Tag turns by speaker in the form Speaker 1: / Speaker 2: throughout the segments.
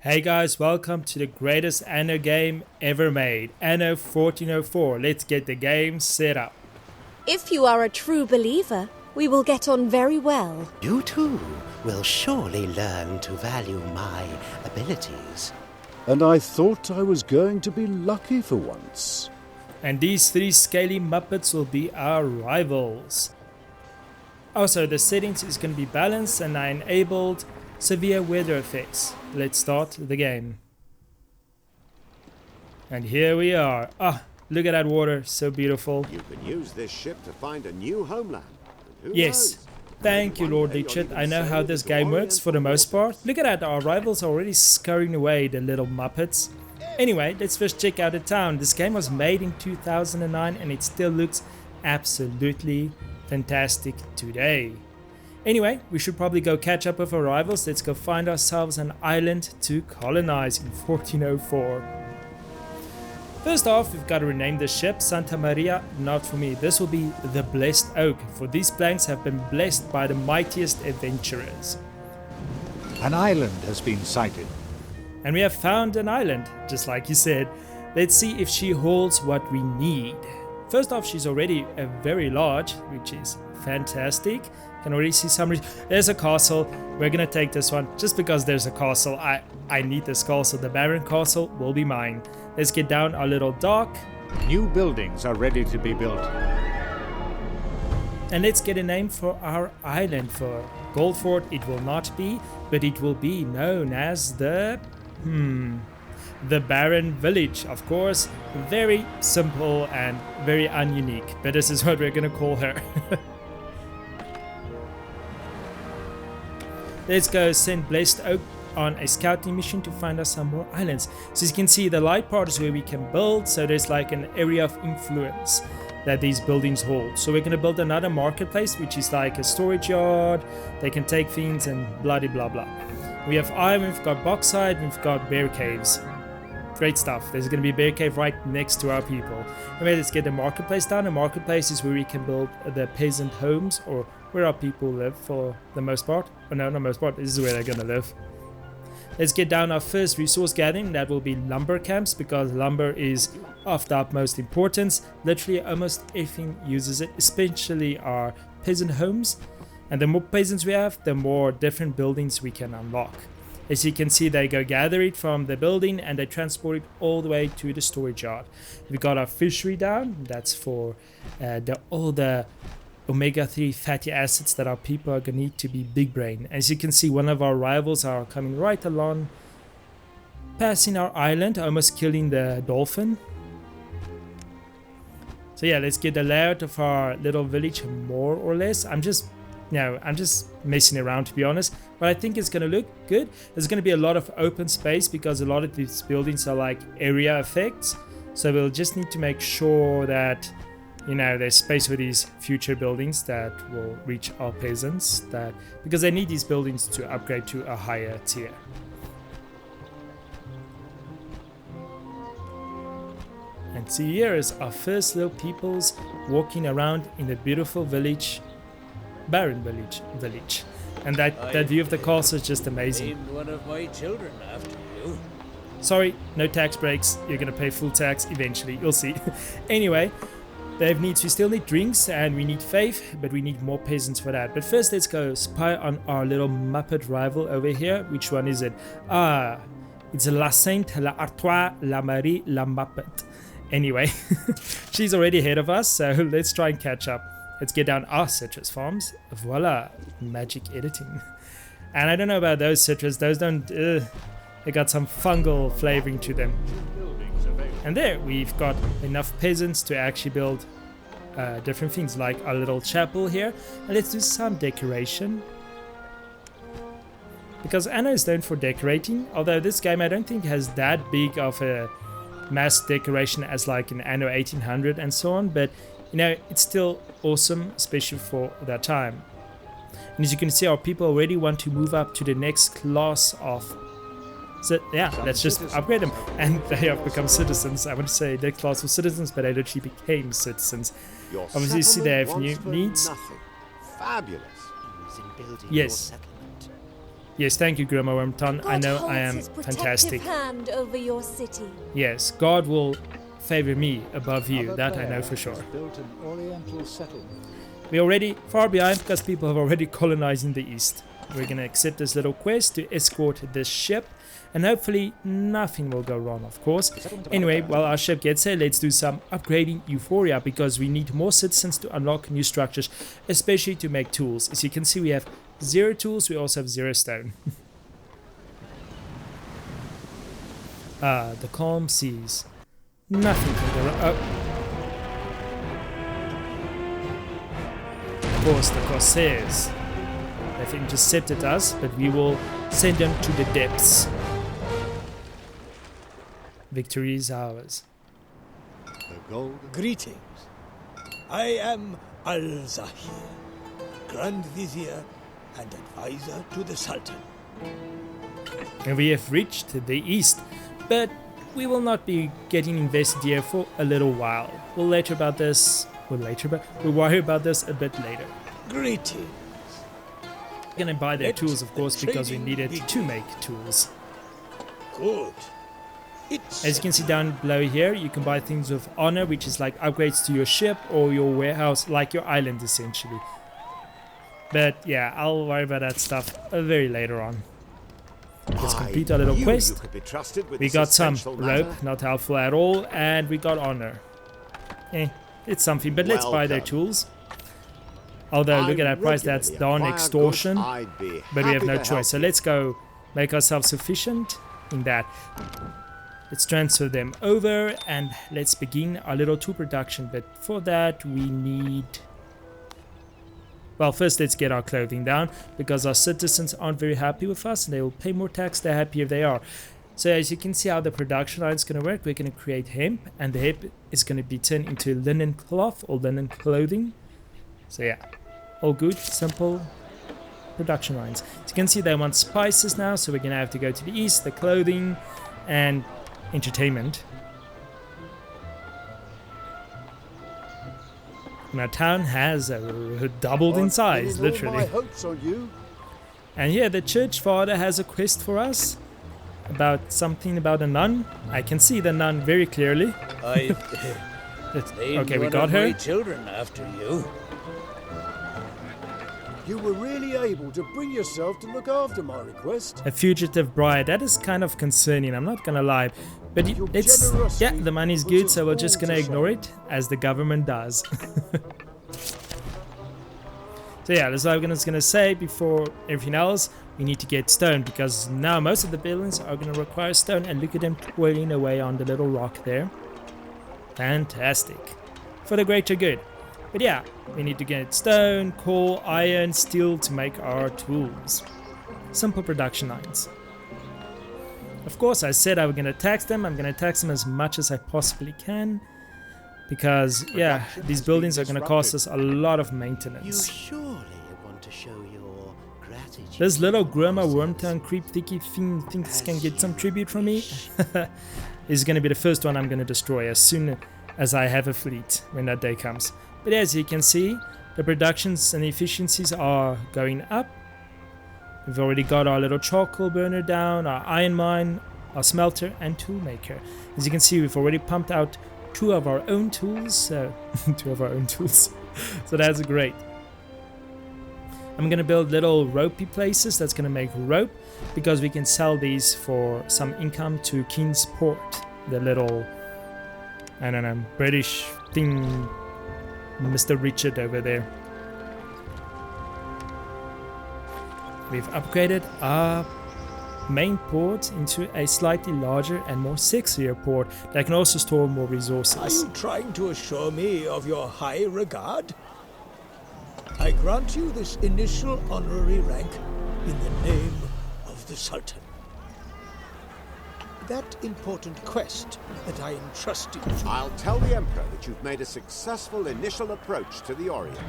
Speaker 1: Hey guys, welcome to the greatest Anno game ever made, Anno 1404. Let's get the game set up.
Speaker 2: If you are a true believer, we will get on very well.
Speaker 3: You too will surely learn to value my abilities.
Speaker 4: And I thought I was going to be lucky for once.
Speaker 1: And these three scaly Muppets will be our rivals. Also, the settings is going to be balanced and I enabled severe weather effects. Let's start the game. And here we are. Look at that water, so beautiful.
Speaker 5: You can use this ship to find a new homeland.
Speaker 1: Yes, thank you, Lord Richard. I know how this game works for the most part. Look at that, our rivals are already scurrying away, the little Muppets. Anyway, let's first check out the town. This game was made in 2009 and it still looks absolutely fantastic today. Anyway, we should probably go catch up with our rivals. Let's go find ourselves an island to colonize in 1404. First off, we've got to rename the ship Santa Maria. Not for me, this will be the Blessed Oak, for these planks have been blessed by the mightiest adventurers.
Speaker 6: An island has been sighted.
Speaker 1: And we have found an island, just like you said. Let's see if she holds what we need. First off, she's already very large, which is fantastic. Can already see some. There's a castle. We're gonna take this one just because there's a castle. I need this castle. The Baron Castle will be mine. Let's get down our little dock.
Speaker 6: New buildings are ready to be built.
Speaker 1: And let's get a name for our island. For Goldford it will not be, but it will be known as the Baron Village, of course. Very simple and very ununique, but this is what we're gonna call her. Let's go send Blessed Oak on a scouting mission to find us some more islands. So as you can see, the light part is where we can build, so there's like an area of influence that these buildings hold. So we're going to build another marketplace, which is like a storage yard. They can take things and blah blah blah. We have iron, we've got bauxite, we've got bear caves. Great stuff. There's going to be a bear cave right next to our people. Anyway, let's get the marketplace down. The marketplace is where we can build the peasant homes, or where our people live for the most part. Oh no, not most part, this is where they're going to live. Let's get down our first resource gathering. That will be lumber camps, because lumber is of the utmost importance. Literally almost everything uses it, especially our peasant homes. And the more peasants we have, the more different buildings we can unlock. As you can see, they go gather it from the building and they transport it all the way to the storage yard. We got our fishery down. That's for all the omega-3 fatty acids that our people are going to need to be big brain. As you can see, one of our rivals are coming right along, passing our island, almost killing the dolphin. So yeah, let's get the layout of our little village more or less. I'm just messing around, to be honest, but I think it's going to look good. There's going to be a lot of open space because a lot of these buildings are like area effects. So we'll just need to make sure that, you know, there's space for these future buildings that will reach our peasants, because they need these buildings to upgrade to a higher tier. And see, here is our first little peoples walking around in the beautiful village, Baron Village. And that view of the castle is just amazing.
Speaker 7: Named one of my children after you.
Speaker 1: Sorry, no tax breaks. You're gonna pay full tax eventually. You'll see. Anyway, they have needs. We still need drinks and we need faith, but we need more peasants for that. But first, let's go spy on our little Muppet rival over here. Which one is it? It's La Sainte, La Artois, La Marie, La Muppet. Anyway, she's already ahead of us, so let's try and catch up. Let's get down our citrus farms. Voila, magic editing. And I don't know about those citrus. Those don't. They got some fungal flavoring to them. And there, we've got enough peasants to actually build different things, like our little chapel here. And let's do some decoration, because Anno is known for decorating. Although this game, I don't think has that big of a mass decoration as like in Anno 1800 and so on. But you know, it's still awesome, especially for that time. And as you can see, our people already want to move up to the next class of. So yeah, let's just upgrade them. And they have become citizens. I want to say their class was citizens, but they literally became citizens. Obviously, you see they have new needs.
Speaker 5: Fabulous.
Speaker 1: Yes. Yes, thank you, Grandma Wormton. I
Speaker 2: God
Speaker 1: know
Speaker 2: holds
Speaker 1: I am
Speaker 2: his protective
Speaker 1: fantastic.
Speaker 2: hand over your city.
Speaker 1: Yes, God will favor me above you.
Speaker 6: Another
Speaker 1: That I
Speaker 6: player
Speaker 1: know for sure.
Speaker 6: has built an oriental settlement.
Speaker 1: We're already far behind because people have already colonized in the east. We're going to accept this little quest to escort this ship, and hopefully nothing will go wrong, of course. Anyway, while our ship gets here, let's do some upgrading Euphoria, because we need more citizens to unlock new structures, especially to make tools. As you can see, we have 0 tools, we also have 0 stone. The calm seas. Nothing can go wrong. Oh. Of course, the Corsairs. They've intercepted us, but we will send them to the depths. Victory is ours.
Speaker 6: The gold.
Speaker 7: Greetings. I am Al-Zahir, Grand Vizier and advisor to the Sultan.
Speaker 1: And we have reached the east, but we will not be getting invested here for a little while. We'll worry about this a bit later.
Speaker 7: Greetings.
Speaker 1: We're gonna buy their
Speaker 7: Let
Speaker 1: tools, of course,
Speaker 7: the
Speaker 1: because we
Speaker 7: trading
Speaker 1: needed
Speaker 7: begin.
Speaker 1: to make tools.
Speaker 7: Good. It's
Speaker 1: As you can see down below here, you can buy things of honor, which is like upgrades to your ship or your warehouse, like your island essentially. But yeah, I'll worry about that stuff very later on. Let's complete our little
Speaker 5: You
Speaker 1: quest.
Speaker 5: could be trusted with
Speaker 1: We
Speaker 5: this
Speaker 1: got some
Speaker 5: essential matter.
Speaker 1: rope, not helpful at all, and we got honor. It's something, but let's buy their
Speaker 5: Welcome.
Speaker 1: tools. Although, look at
Speaker 5: I
Speaker 1: that price, that's
Speaker 5: regularly
Speaker 1: darn
Speaker 5: acquire
Speaker 1: extortion.
Speaker 5: goods, I'd be
Speaker 1: But we have
Speaker 5: happy
Speaker 1: no
Speaker 5: to
Speaker 1: choice,
Speaker 5: help
Speaker 1: so
Speaker 5: you.
Speaker 1: let's go make ourselves sufficient in that. Let's transfer them over and let's begin our little tool production. But for that, we need... Well, first let's get our clothing down, because our citizens aren't very happy with us and they will pay more tax the happier they are. So as you can see how the production line is going to work, we're going to create hemp, and the hemp is going to be turned into linen cloth or linen clothing. So yeah, all good, simple production lines. As you can see, they want spices now, so we're going to have to go to the east, the clothing and entertainment. And our town has doubled in size,
Speaker 4: Pinning all my
Speaker 1: literally.
Speaker 4: hopes on you.
Speaker 1: And here the church father has a quest for us about something about a nun. I can see the nun very clearly.
Speaker 7: I named
Speaker 1: Okay, we
Speaker 7: one
Speaker 1: got
Speaker 7: of
Speaker 1: her.
Speaker 7: my children after you.
Speaker 4: You were really able to bring yourself to look after my request.
Speaker 1: A fugitive bride. That is kind of concerning, I'm not gonna lie. But
Speaker 4: Your
Speaker 1: it's...
Speaker 4: generosity
Speaker 1: Yeah, the money's
Speaker 4: puts
Speaker 1: good,
Speaker 4: us
Speaker 1: so we're
Speaker 4: all
Speaker 1: just
Speaker 4: to
Speaker 1: gonna ignore
Speaker 4: shame.
Speaker 1: it, as the government does. So yeah, that's what I'm just gonna say before everything else. We need to get stone, because now most of the buildings are gonna require stone, and look at them toiling away on the little rock there. Fantastic. For the greater good. But yeah, we need to get stone, coal, iron, steel to make our tools. Simple production lines. Of course, I said I was going to tax them. I'm going to tax them as much as I possibly can. Because, yeah, these buildings are going to cost us a lot of
Speaker 3: You
Speaker 1: maintenance.
Speaker 3: surely want to show your gratitude.
Speaker 1: This little Grandma Wormtown creep thicky thing thinks can get some tribute from me. Is going to be the first one I'm going to destroy as soon as I have a fleet when that day comes. But as you can see, the productions and efficiencies are going up. We've already got our little charcoal burner down, our iron mine, our smelter and tool maker. As you can see, we've already pumped out 2 of our own tools. So 2 of our own tools. So that's great. I'm gonna build little ropey places that's gonna make rope, because we can sell these for some income to King's Port, the little, I don't know, British thing, Mr. Richard over there. We've upgraded our main port into a slightly larger and more sexier port that can also store more
Speaker 7: Are
Speaker 1: resources.
Speaker 7: you trying to assure me of your high regard? I grant you this initial honorary rank in the name of the Sultan. That important quest that I entrusted to
Speaker 5: I'll tell the Emperor that you've made a successful initial approach to the Orient.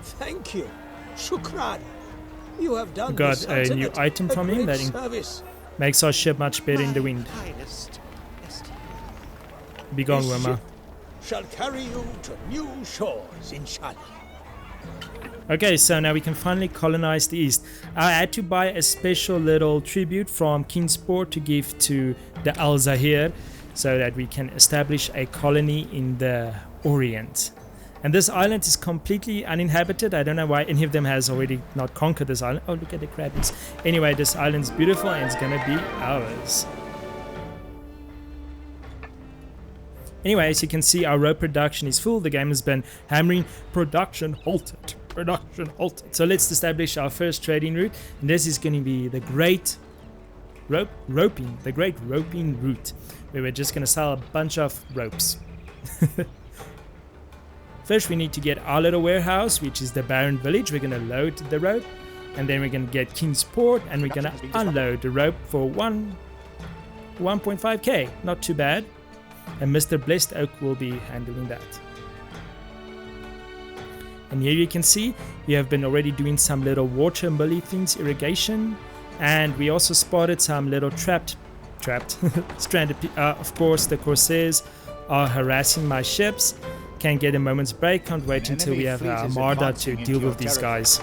Speaker 7: Thank you. Shukran. You have done
Speaker 1: Got
Speaker 7: the
Speaker 1: a new
Speaker 7: Sultanate
Speaker 1: item from him
Speaker 7: great
Speaker 1: that
Speaker 7: service.
Speaker 1: makes our ship much better in the wind.
Speaker 3: Highest. Yes.
Speaker 1: Be gone,
Speaker 7: This
Speaker 1: Worma.
Speaker 7: ship shall carry you to new shores, inshallah.
Speaker 1: Okay, so now we can finally colonize the east. I had to buy a special little tribute from Kingsport to give to the Al Zahir so that we can establish a colony in the Orient. And this island is completely uninhabited. I don't know why any of them has already not conquered this island. Oh, look at the crabbies. Anyway, this island is beautiful and it's gonna be ours. Anyway, as you can see, our rope production is full. The game has been hammering production halted. Production halted. So let's establish our first trading route. And this is going to be the great roping route, where we're just going to sell a bunch of ropes. First, we need to get our little warehouse, which is the Barren Village. We're going to load the rope, and then we're going to get Kingsport, and we're going to unload the rope for 1.5k. Not too bad. And Mr. Blessed Oak will be handling that. And here you can see we have been already doing some little water melee things, irrigation, and we also spotted some little trapped stranded of course the Corsairs are harassing my ships. Can't get a moment's break. Can't wait until we have our Armada to deal with these guys.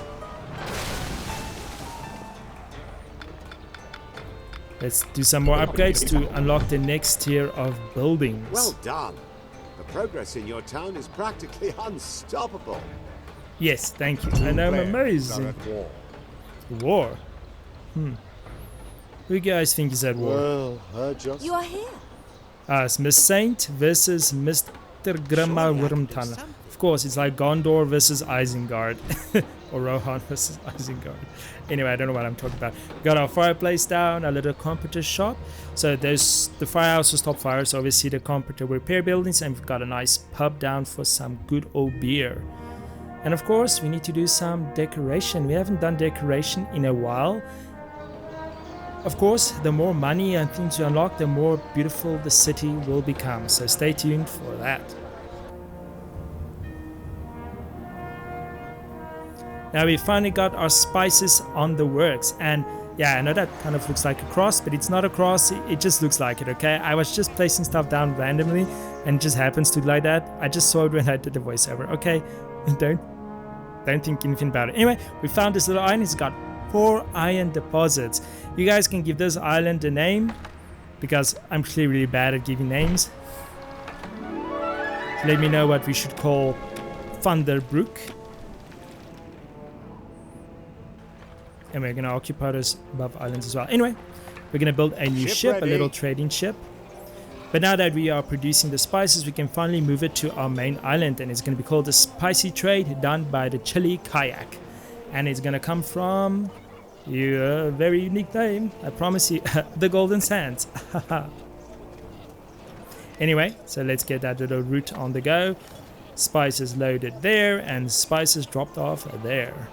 Speaker 1: Let's do some more upgrades to unlock the next tier of buildings.
Speaker 5: Well done. The progress in your town is practically unstoppable.
Speaker 1: Yes, thank you. And I'm amazing. War? Who do you guys think is at war?
Speaker 4: Well, I just...
Speaker 2: You are here.
Speaker 1: It's Miss Saint versus Mr. Grandma Wormtunnel. Of course, it's like Gondor versus Isengard. Or Rohan versus Isengard. Anyway, I don't know what I'm talking about. Got our fireplace down, a little computer shop. So there's the firehouse to stop fires, obviously the computer repair buildings, and we've got a nice pub down for some good old beer. And of course, we need to do some decoration. We haven't done decoration in a while. Of course, the more money and things you unlock, the more beautiful the city will become. So stay tuned for that. Now we finally got our spices on the works, and yeah, I know that kind of looks like a cross, but it's not a cross, it just looks like it, okay? I was just placing stuff down randomly and it just happens to look like that. I just saw it when I did the voiceover, okay? Don't think anything about it. Anyway, we found this little island. It's got 4 iron deposits. You guys can give this island a name, because I'm clearly really bad at giving names. So let me know what we should call Thunderbrook. And we're gonna occupy those above islands as well. Anyway, we're gonna build a new ship, a little trading ship. But now that we are producing the spices, we can finally move it to our main island, and it's gonna be called the Spicy Trade, done by the Chili Kayak. And it's gonna come from a very unique name, I promise you, the Golden Sands. Anyway, so let's get that little route on the go. Spices loaded there, and spices dropped off there.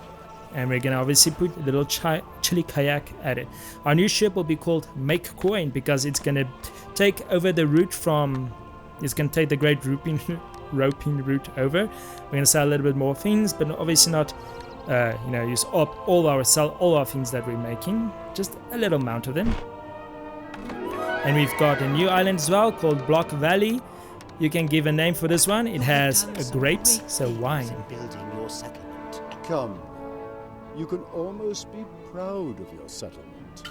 Speaker 1: And we're gonna obviously put a little Chili Kayak at it. Our new ship will be called Make Coin, because it's gonna take over the route from... It's gonna take the great roping route over. We're gonna sell a little bit more things, but obviously not, use up sell all our things that we're making. Just a little amount of them. And we've got a new island as well called Block Valley. You can give a name for this one. It has grapes, so wine.
Speaker 3: Building your settlement.
Speaker 4: Come. You can almost be proud of your settlement.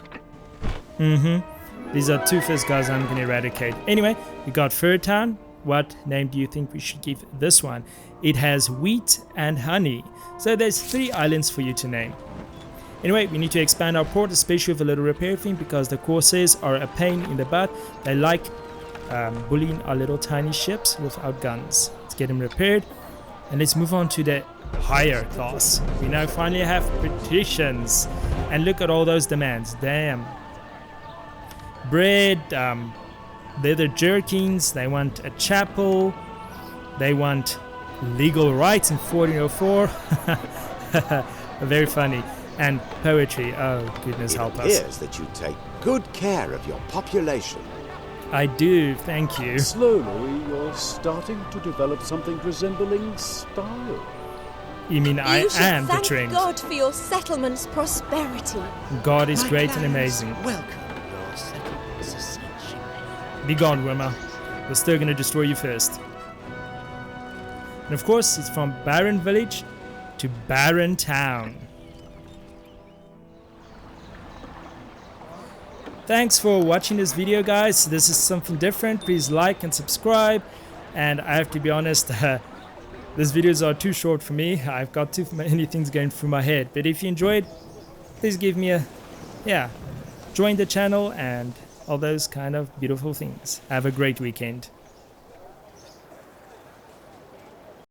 Speaker 1: These are 2 first guys I'm going to eradicate. Anyway, we got Furtown. What name do you think we should give this one? It has wheat and honey. So there's 3 islands for you to name. Anyway, we need to expand our port, especially with a little repair thing, because the Corsairs are a pain in the butt. They like bullying our little tiny ships without guns. Let's get them repaired. And let's move on to the higher class. We now finally have petitions. And look at all those demands. Damn. Bread, leather jerkins, they want a chapel, they want legal rights in 1404. Very funny. And poetry. Oh, goodness help us.
Speaker 5: It appears that you take good care of your population.
Speaker 1: I do, thank you.
Speaker 4: Slowly, you're starting to develop something resembling style.
Speaker 1: You mean I am the trend?
Speaker 2: Thank God for your settlement's prosperity.
Speaker 1: God is great and amazing.
Speaker 3: Welcome your settlement's ascension.
Speaker 1: Be gone, Wilma. We're still gonna destroy you first. And of course, it's from Barren Village to Barren Town. Thanks for watching this video, guys. This is something different. Please like and subscribe. And I have to be honest, these videos are too short for me. I've got too many things going through my head. But if you enjoyed, please give me a, join the channel and all those kind of beautiful things. Have a great weekend.